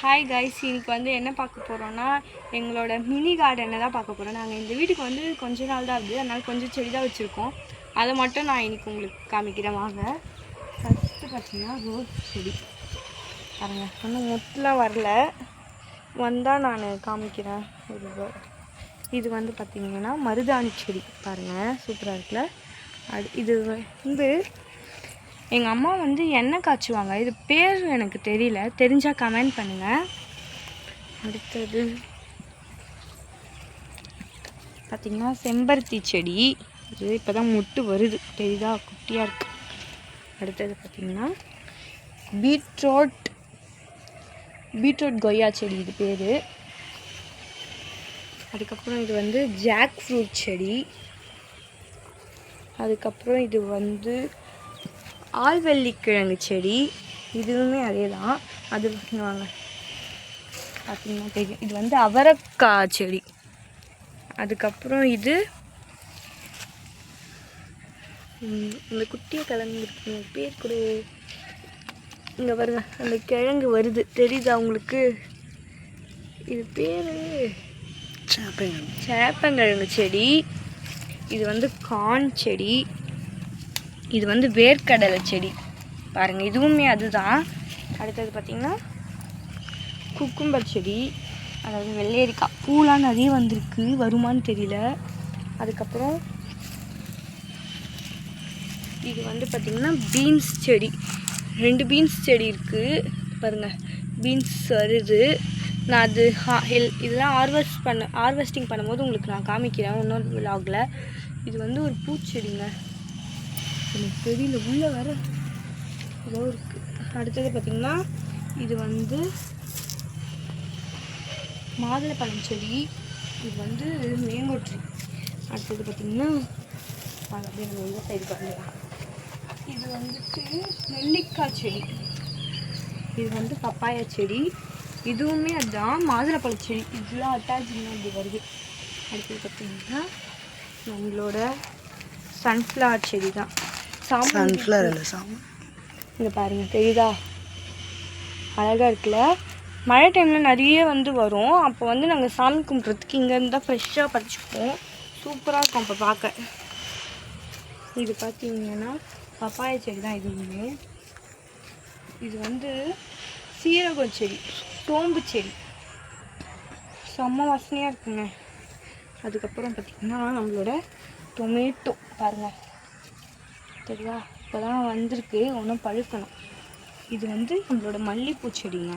Hi guys, இன்னைக்கு வந்து என்ன பார்க்க போகிறோன்னா எங்களோட மினி கார்டனை தான் பார்க்க போகிறோம். நாங்கள் இந்த வீட்டுக்கு வந்து கொஞ்ச நாள் தான் இருக்குது, அதனால் கொஞ்சம் செடி தான் வச்சுருக்கோம். அதை மட்டும் நான் இன்றைக்கி உங்களுக்கு காமிக்கிறேன் வாங்க. ஃபஸ்ட்டு பார்த்தீங்கன்னா ரோஸ் செடி பாருங்கள், இன்னும் மொத்தலாம் வரல, வந்தால் நான் காமிக்கிறேன். இது வந்து பார்த்திங்கன்னா மருதாணி செடி பாருங்கள், சூப்பராக இருக்குல்ல. இது வந்து எங்கள் அம்மா வந்து எண்ணெய் காய்ச்சுவாங்க, இது பேர் எனக்கு தெரியல, தெரிஞ்சால் கமெண்ட் பண்ணுங்கள். அடுத்தது பார்த்திங்கன்னா செம்பருத்தி செடி, இது இப்போ தான் மொட்டு வருது, தெரியுதா, குட்டியாக இருக்கு. அடுத்தது பார்த்திங்கன்னா பீட்ரூட் கொய்யா செடி, இது பேர். அதுக்கப்புறம் இது வந்து ஜாக் ஃப்ரூட் செடி. அதுக்கப்புறம் இது வந்து ஆழ்வெள்ளிக்கிழங்கு செடி, இதுவுமே அதே தான். அது வாங்க பார்த்திங்கன்னா தெரியும், இது வந்து அவரைக்காய் செடி. அதுக்கப்புறம் இது இந்த குட்டிய கிழங்கு இருக்கு, பேர் கூட இங்கே வருங்க, அந்த கிழங்கு வருது, தெரியுதா உங்களுக்கு, இது பேர் சேப்பங்கிழங்கு செடி. இது வந்து கான் செடி. இது வந்து வேர்க்கடலை செடி பாருங்கள், இதுவுமே அதுதான். அடுத்தது பார்த்திங்கன்னா குக்கும்பர் செடி, அதாவது வெள்ளரிக்காய், பூலாம் நிறைய வந்திருக்கு, வருமானு தெரியல. அதுக்கப்புறம் இது வந்து பார்த்திங்கன்னா பீன்ஸ் செடி, 2 பீன்ஸ் செடி இருக்குது பாருங்கள், பீன்ஸ் வருது. நான் அது இதெல்லாம் ஹார்வெஸ்டிங் பண்ணும்போது உங்களுக்கு நான் காமிக்கிறேன் இன்னொரு விலாகில். இது வந்து ஒரு பூச்செடிங்க, எனக்கு தெரியல, உள்ளே வர ஏதோ இருக்குது. அடுத்தது பார்த்திங்கன்னா இது வந்து மாதுளப்பழம் செடி, இது வந்து மேங்கோ ட்ரீ. அடுத்தது பார்த்திங்கன்னா அப்படியே நம்ம இந்த சைடு பண்ணலாம், இது வந்துட்டு நெல்லிக்காய் செடி. இது வந்து பப்பாயா செடி, இதுவுமே அதுதான் மாதுளப்பழ செடி, இதெல்லாம் அட்டாச்சிங்காக அப்படி வருது. அடுத்தது பார்த்திங்கன்னா நம்மளோட சன்ஃப்ளவர் செடி தான். இங்கே பாருங்கள், தெரியுதா, அழகாக இருக்குல்ல. மழை டைமில் நிறைய வந்து வரும், அப்போ வந்து நாங்கள் சாமி கும்பிட்றதுக்கு இங்கேருந்து தான் ஃப்ரெஷ்ஷாக பறிச்சுப்போம், சூப்பராக இருக்கும் அப்போ பார்க்க. இது பார்த்திங்கன்னா பப்பாயா செடி தான் இதுவுமே. இது வந்து சீரகம் செடி, சோம்பு செடி, செம்ம வாசனையாக இருக்குங்க. அதுக்கப்புறம் பார்த்திங்கன்னா நம்மளோட டொமேட்டோ பாருங்கள், சரியா, இப்போ தான் வந்திருக்கு, ஒன்றும் பழுக்கணும். இது வந்து நம்மளோட மல்லிகைப்பூ செடிங்க.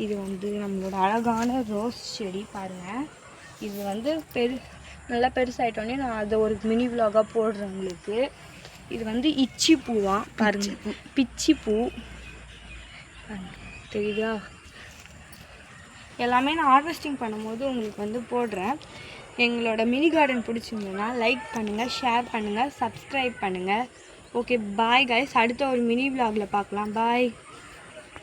இது வந்து நம்மளோட அழகான ரோஸ் செடி பாருங்கள். இது வந்து நல்லா பெருசாகிட்டோன்னே நான் அதை ஒரு மினி விலாகாக போடுறேன் உங்களுக்கு. இது வந்து இச்சி பூவான் பாருங்கள், பிச்சி பூ தெரியுதா. எல்லாமே நான் ஹார்வெஸ்டிங் பண்ணும்போது உங்களுக்கு வந்து போடுறேன். எங்களோட மினி கார்டன் பிடிச்சிருந்ததுன்னா லைக் பண்ணுங்கள், ஷேர் பண்ணுங்கள், சப்ஸ்கிரைப் பண்ணுங்கள். ஓகே, பாய் கைஸ், அடுத்த ஒரு மினி விலாகில் பார்க்கலாம், பாய்.